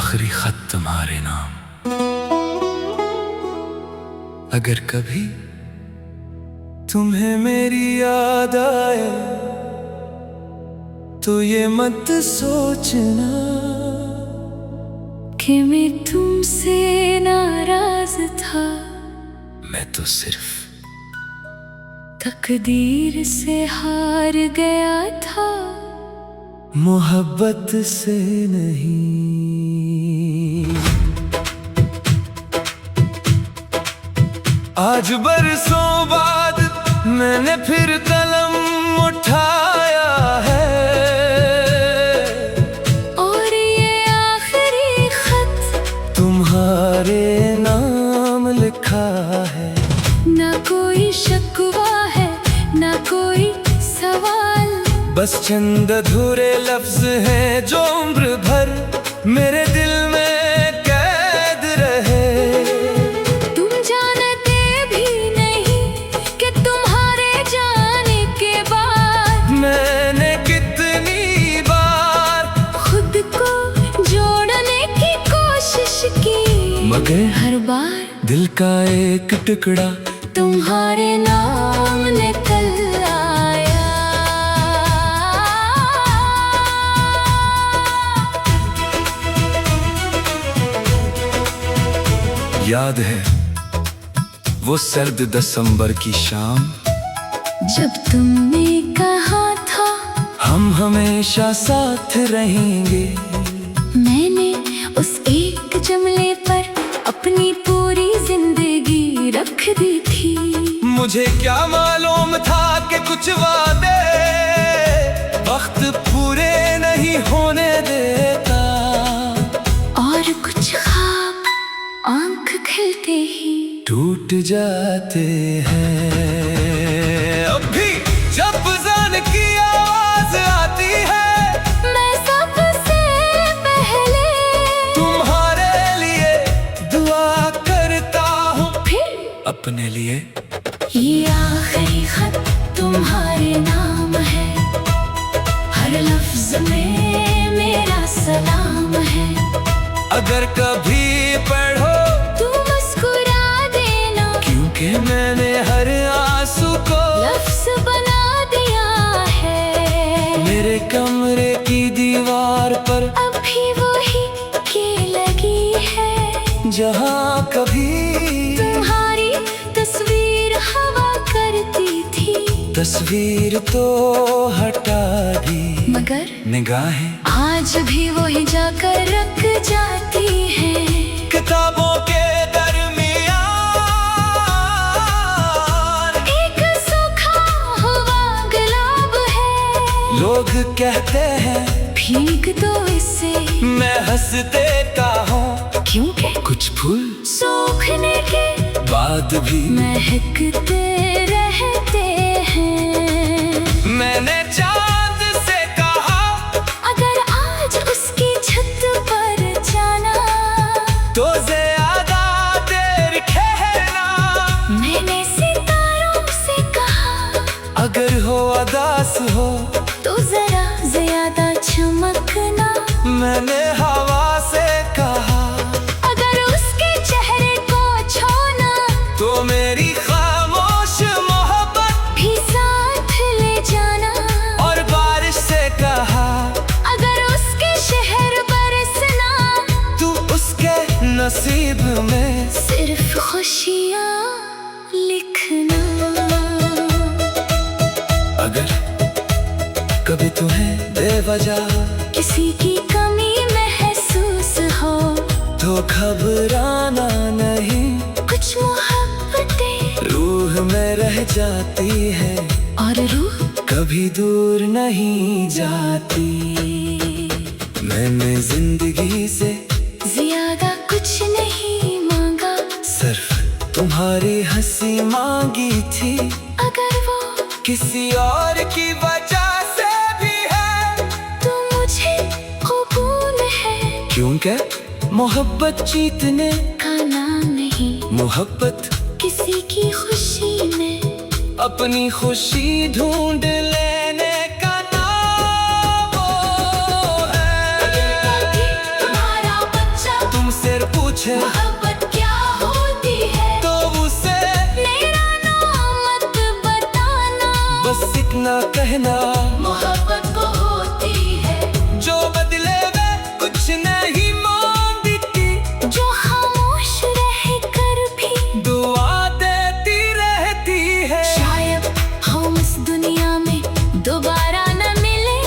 आखिरी खत तुम्हारे नाम। अगर कभी तुम्हें मेरी याद आए तो ये मत सोचना कि मैं तुमसे नाराज था। मैं तो सिर्फ तकदीर से हार गया था, मोहब्बत से नहीं। आज बरसों बाद मैंने फिर कलम उठाया है और ये आखिरी खत तुम्हारे नाम लिखा है। ना कोई शिकवा है ना कोई सवाल, बस चंद अधूरे लफ्ज हैं जो उम्र भर मेरे दिल में कैद रहे। तुम जानते भी नहीं कि तुम्हारे जाने के बाद मैंने कितनी बार खुद को जोड़ने की कोशिश की, मगर हर बार दिल का एक टुकड़ा तुम्हारे नाम निकल आया। याद है वो सर्द दिसंबर की शाम, जब तुमने कहा था हम हमेशा साथ रहेंगे। मैंने उस एक जुमले पर अपनी पूरी जिंदगी रख दी थी। मुझे क्या मालूम था कि कुछ वादे वक्त पूरे नहीं होने देता, और कुछ ख्वाब आंख खिलते ही टूट जाते हैं। अब भी जब ज़ान की आवाज आती है मैं सबसे पहले तुम्हारे लिए दुआ करता हूँ, फिर अपने लिए। ये आखिरी खत तुम्हारे नाम है, हर लफ्ज में मेरा सलाम है। अगर कभी पढ़ो तू मुस्कुरा देना, क्योंकि मैंने हर आंसू को लफ्ज बना दिया है। मेरे कमरे की दीवार पर अभी वही की लगी है, जहाँ कभी तुम्हारी तस्वीर हवा करती थी। तस्वीर तो हटा दी, मगर निगाहें आज भी वही जाकर रख जाती है। किताबों के दरमियान एक सूखा हुआ गुलाब है, लोग कहते हैं भीग दो इसे, मैं हंस देता हूँ, क्योंकि कुछ फूल सूखने के बाद भी महकते रहते हैं। मैंने चांद से कहा अगर आज उसकी छत पर जाना तो ज़्यादा देर कहना। मैंने सितारों से कहा अगर हो अदास हो तो जरा ज्यादा चमकना। मैंने हवा से कहा अगर उसके चेहरे को छूना तो मेरी खामोश मोहब्बत भी साथ ले जाना। और बारिश से कहा अगर उसके शहर बरसना तू उसके नसीब में सिर्फ खुशियाँ लिखना। अगर कभी तुम्हें बेवजह किसी की कमी महसूस हो तो घबराना नहीं, कुछ मोहब्बतें रूह में रह जाती है और रूह कभी दूर नहीं जाती। मैंने जिंदगी से ज्यादा कुछ नहीं मांगा, सिर्फ तुम्हारी हंसी मांगी थी। अगर वो किसी और की वजह से भी है तो मुझे कबूल है, क्योंकि मोहब्बत जीतने का नाम नहीं, मोहब्बत किसी की खुशी में अपनी खुशी ढूंढ लेने का नाम वो है। तुम्हारा बच्चा पूछे मोहब्बत क्या होती है तो उसे मेरा नाम मत बताना। बस इतना कहना मोहब्बत वो होती है जो बदले वे कुछ नहीं मांगती, जो खामोश रह कर भी दुआ देती रहती है। शायद हम इस दुनिया में दोबारा न मिले,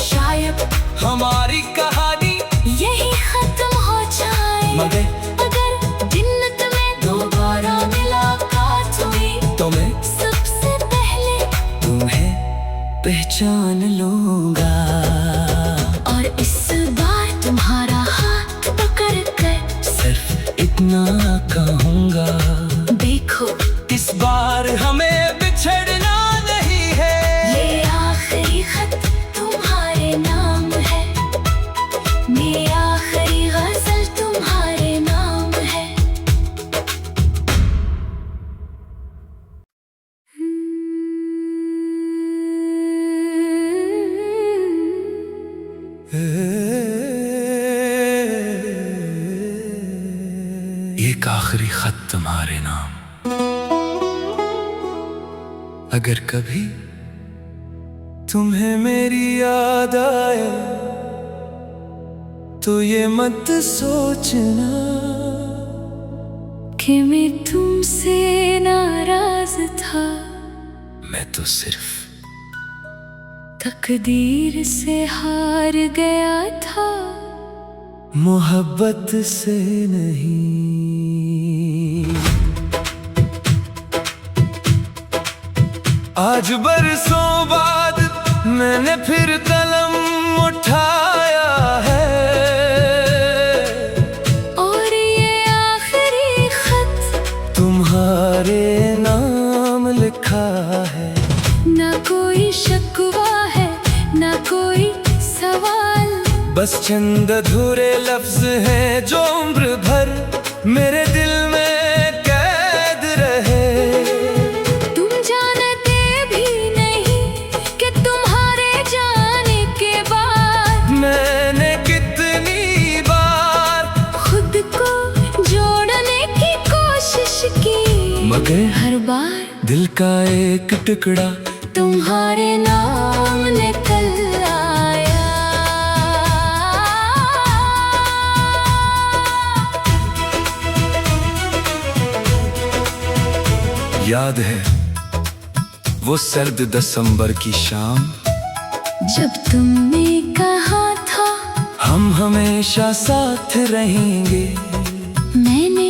शायद हमारी कहानी यही खत्म हो जाए। मगर अगर जन्नत में दोबारा मुलाकात हुई तो मैं सबसे पहले तुम्हें पहचान लूंगा और इस बार तुम्हारा हाथ पकड़ कर सिर्फ इतना कहूंगा, देखो इस बार हमें बिछड़ना नहीं है। ये आखिरी खत तुम्हारे नाम है, ये आखिरी गजल तुम्हारे नाम है। एक आखिरी खत तुम्हारे नाम, अगर कभी तुम्हें मेरी याद आए तो ये मत सोचना कि मैं तुमसे नाराज था, मैं तो सिर्फ तकदीर से हार गया था। मोहब्बत से नहीं। आज बरसों बाद मैंने फिर कलम उठाया है और ये आखिरी खत तुम्हारे नाम लिखा है। ना कोई शिकवा है ना कोई सवाल, बस चंद अधूरे लफ्ज हैं जो उम्र भर मेरे दिल में कैद रहे। तुम जानते भी नहीं कि तुम्हारे जाने के बाद मैंने कितनी बार खुद को जोड़ने की कोशिश की, मगर हर बार दिल का एक टुकड़ा तुम्हारे नाम निकल आया। याद है वो सर्द दिसंबर की शाम, जब तुमने कहा था हम हमेशा साथ रहेंगे। मैंने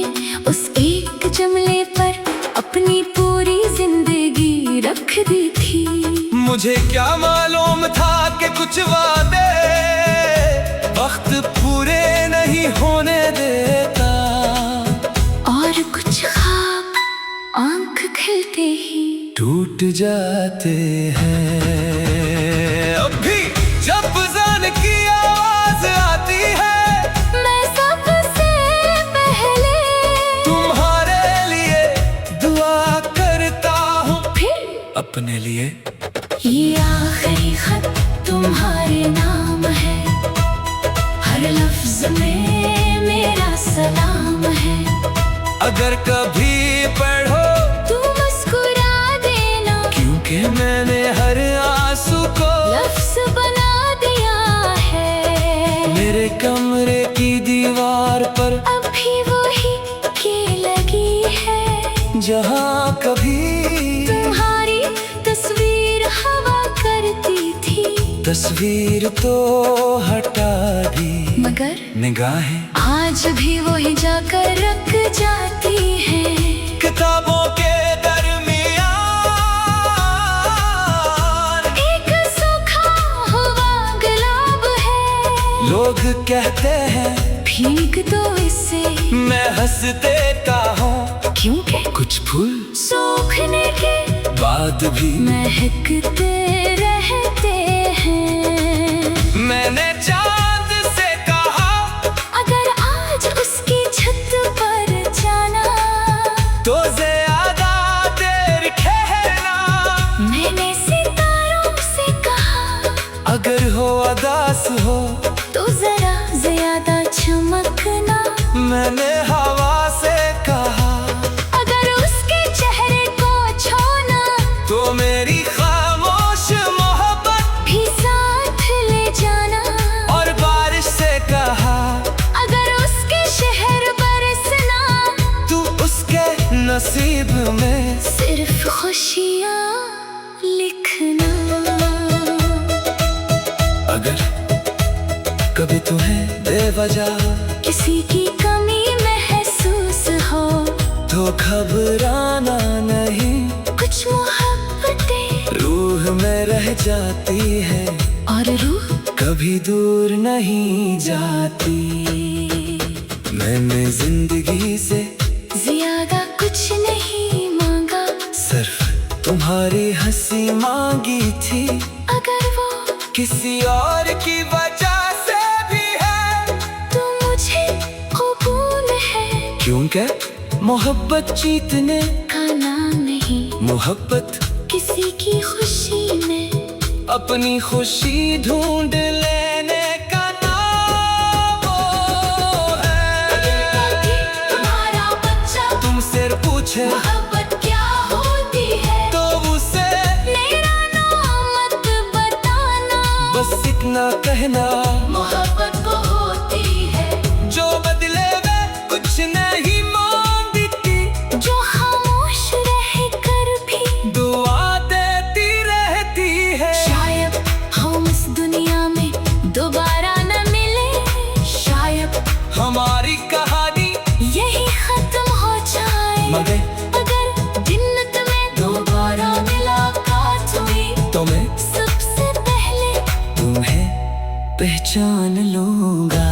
उस एक जुमले पर अपनी पूरी जिंदगी रख दी थी। मुझे क्या मालूम था कि कुछ वादे वक्त पूरे नहीं होने देता, और कुछ ख्वाब आंख खिलते ही टूट जाते हैं। अब भी जब जान की आवाज आती है मैं सबसे पहले तुम्हारे लिए दुआ करता हूँ, फिर अपने लिए। ये आखिरी खत तुम्हारे नाम है, हर लफ्ज में मेरा सलाम है। अगर कभी पढ़ो तू मुस्कुरा देना, क्योंकि मैंने हर आंसू को लफ्ज बना दिया है। मेरे कमरे की दीवार पर अभी वही के लगी है, जहाँ कभी तुम्हारी तस्वीर हवा करती थी। तस्वीर तो हटा दी, मगर निगाहें आज भी वही जाकर रख जाती है। किताबों के दरमियान एक सूखा हुआ गुलाब है, लोग कहते हैं भीग दो इसे, मैं हंस देता हूँ, क्योंकि कुछ फूल सूखने के बाद भी महकते रहते हैं। मैंने चांद से कहा अगर आज उसकी छत पर जाना तो ज्यादा देर ठहरना। मैंने सितारों से कहा अगर हो उदास हो तो जरा ज्यादा चमकना। मैंने नसीब में सिर्फ खुशियाँ लिखना। अगर कभी तुम्हें बेवजह किसी की कमी महसूस हो तो घबराना नहीं, कुछ मोहब्बतें रूह में रह जाती है और रूह कभी दूर नहीं जाती। मैंने जिंदगी से ज्यादा कुछ नहीं मांगा, सिर्फ तुम्हारी हंसी मांगी थी। अगर वो किसी और की वजह से भी है तो मुझे कबूल है, क्योंकि मोहब्बत जीतने का नाम नहीं, मोहब्बत किसी की खुशी में अपनी खुशी ढूंढ लेने का नाम वो है। तुम्हारा बच्चा तुमसे पूछे मोहब्बत क्या होती है तो उसे मेरा नाम मत बताना, बस इतना कहना मोहब्बत वो होती है जो बदले में कुछ नहीं मांगती, जो खामोश रह कर भी दुआ देती रहती है। शायद हम इस दुनिया में दोबारा न मिले, शायद हमारी कहानी यही खत्म हो जाए, मगर अगर जन्नत में दोबारा मुलाकात हुई तो मैं सबसे पहले तुम्हें पहचान लूंगा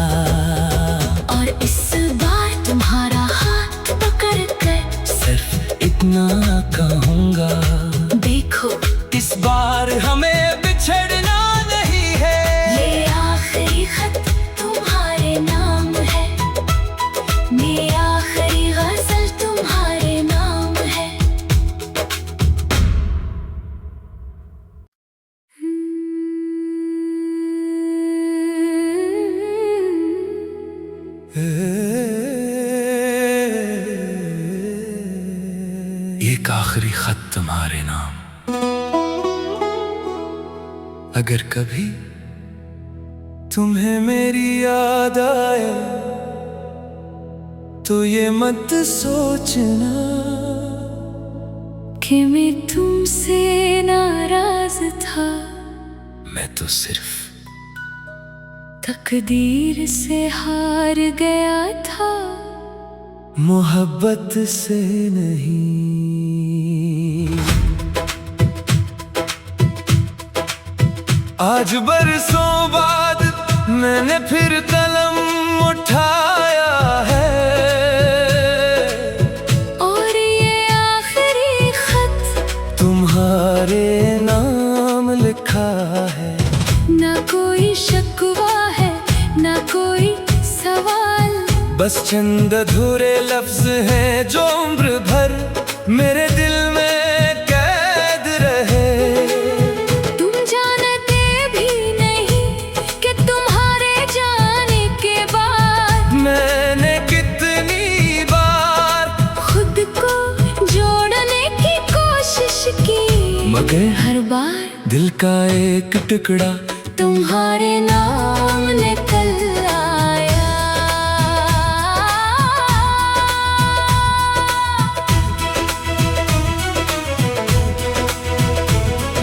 और इस बार तुम्हारा हाथ पकड़ कर सिर्फ इतना कहूंगा, देखो इस बार हमें बिछड़ना नहीं है। ये आखिरी खत तुम्हारे नाम है, ये आखिरी गजल तुम्हारे नाम है। एक आखिरी खत तुम्हारे नाम, अगर कभी तुम्हें मेरी याद आए तो ये मत सोचना कि मैं तुमसे नाराज था, मैं तो सिर्फ तकदीर से हार गया था, मोहब्बत से नहीं। आज बरसों बाद मैंने फिर कलम उठाया है और ये आखिरी खत तुम्हारे नाम लिखा है। ना कोई शिकवा है ना कोई सवाल, बस चंद अधूरे लफ्ज हैं जो उम्र भर मेरे दिल में कैद रहे। तुम जानते भी नहीं कि तुम्हारे जाने के बाद मैंने कितनी बार खुद को जोड़ने की कोशिश की, मगर हर बार दिल का एक टुकड़ा तुम्हारे नाम निकल आया।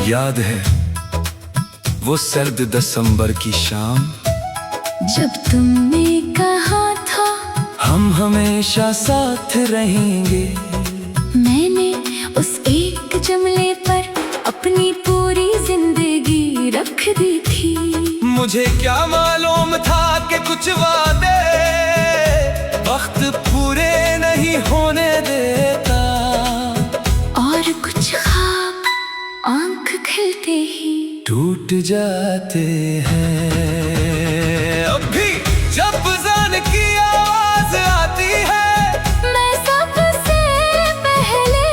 याद है वो सर्द दिसंबर की शाम, जब तुमने कहा था हम हमेशा साथ रहेंगे। मैंने उस एक जुमले पर अपनी पूरी जिंदगी रख दी थी। मुझे क्या मालूम था कि कुछ वादे वक्त पूरे नहीं होने देता, और कुछ ख्वाब आंख खिलते ही टूट जाते हैं। अब भी जब जान की आवाज आती है मैं सबसे पहले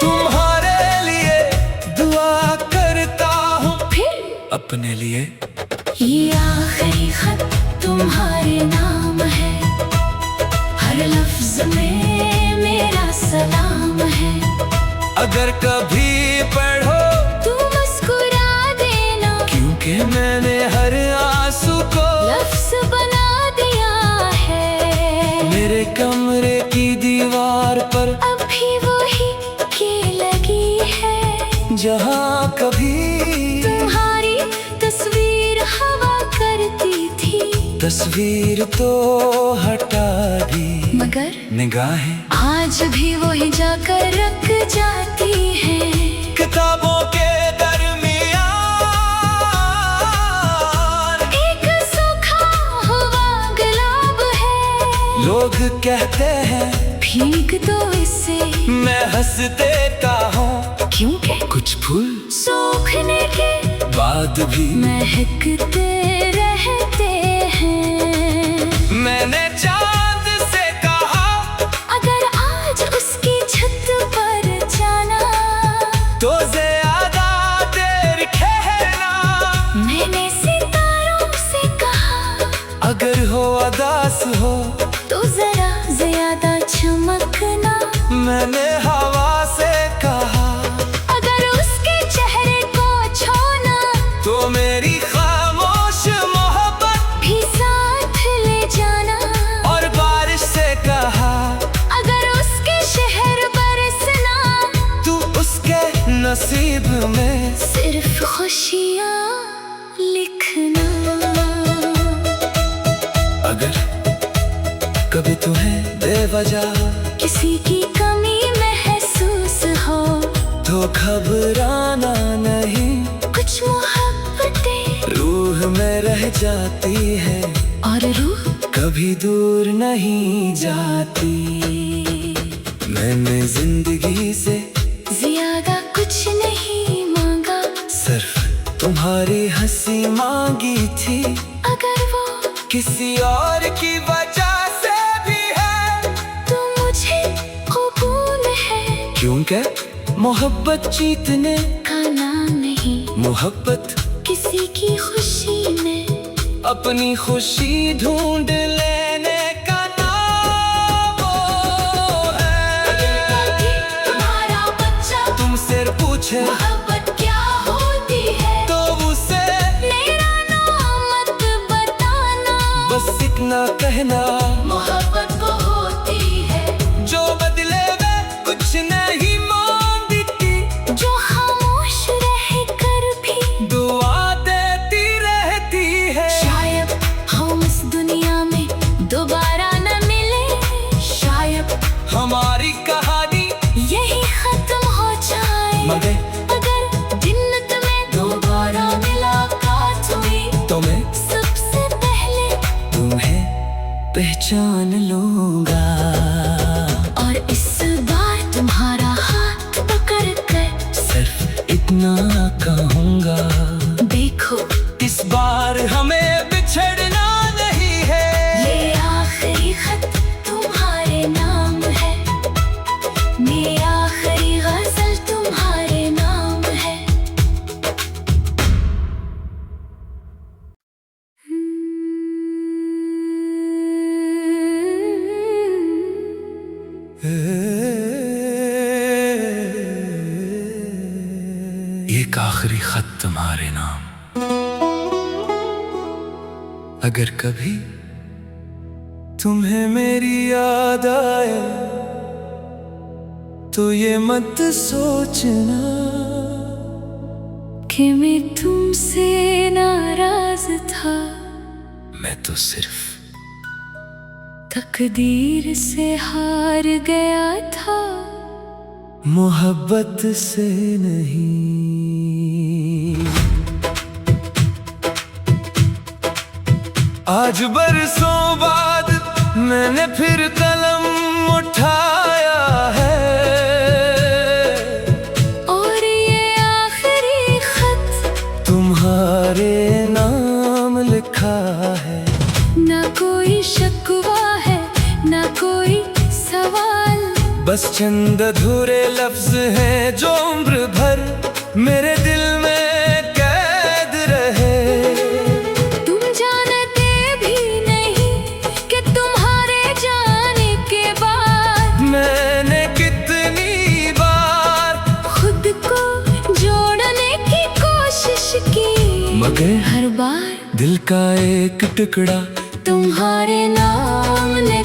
तुम्हारे लिए दुआ करता हूँ, फिर अपने लिए। ये आखिरी खत तुम्हारे नाम है, हर लफ्ज में मेरा सलाम है। अगर कभी पढ़ो तू मुस्कुरा देना, क्योंकि मैंने हर आंसू को लफ्ज बना दिया है। मेरे कमरे की दीवार पर अभी वही के लगी है, जहाँ कभी तुम्हारी तस्वीर हवा करती थी। तस्वीर तो हटा दी, मगर निगाहें आज भी वही जाकर रख जाती हैं। किताबों के दरमियान एक सूखा हुआ गुलाब है, लोग कहते हैं भीग दो इसे। मैं हंसते का हूँ, क्योंकि कुछ फूल सूखने के बाद भी महकते रहते हैं। मैंने चांद से कहा, अगर आज उसकी छत पर जाना तो ज़्यादा देर कहना। मैंने सितारों से कहा, अगर हो अदास हो तो जरा ज्यादा चमकना। मैंने हवा से कहा, अगर उसके चेहरे को छूना तो मेरी खामोश मोहब्बत भी साथ ले जाना। और बारिश से कहा, अगर उसके शहर बरसना तू उसके नसीब में सिर्फ खुशियाँ लिखना। अगर कभी तुम्हें बेवजह किसी की कमी महसूस हो तो घबराना नहीं, कुछ मोहब्बतें रूह में रह जाती है और रूह कभी दूर नहीं जाती। मैंने जिंदगी से ज्यादा कुछ नहीं मांगा, सिर्फ तुम्हारी हंसी मांगी थी। अगर वो किसी और की वजह से भी है तो मुझे कबूल है। क्योंकि मोहब्बत जीतने का नाम नहीं, मोहब्बत किसी की खुशी में अपनी खुशी ढूंढ लेने का नाम है। तुम्हारा बच्चा तुमसे पूछे मोहब्बत क्या होती है, तो उसे मेरा नाम मत बताना। बस इतना कहना, मोहब्बत वो होती है जो बदले में कुछ नहीं मांगती, जो खामोश रह कर भी दुआ देती रहती है। शायद हम इस दुनिया में दोबारा न मिले, शायद हमारी कहानी यही खत्म हो जाए। मगर अगर जिन्नत में दोबारा मुलाकात हुई तो मैं सबसे पहले तुम्हें पहचान लूंगा और इस बार तुम्हारा हाथ पकड़ कर सिर्फ इतना कहूंगा, देखो इस बार हमें बिछड़ना नहीं है। ये आखिरी खत तुम्हारे नाम है, ये आखिरी गजल तुम्हारे नाम है। एक आखिरी खत तुम्हारे नाम, अगर कभी तुम्हें मेरी याद आए तो ये मत सोचना कि मैं तुमसे नाराज था, मैं तो सिर्फ तकदीर से हार गया था। मोहब्बत से नहीं। आज बरसों बाद मैंने फिर कलम उठाया है और ये आखिरी खत तुम्हारे नाम लिखा है। ना कोई शिकवा है ना कोई सवाल, बस चंद अधूरे लफ्ज हैं जो उम्र भर मेरे दिल में कैद रहे। तुम जानते भी नहीं कि तुम्हारे जाने के बाद मैंने कितनी बार खुद को जोड़ने की कोशिश की, मगर हर बार दिल का एक टुकड़ा तुम्हारे नाम ने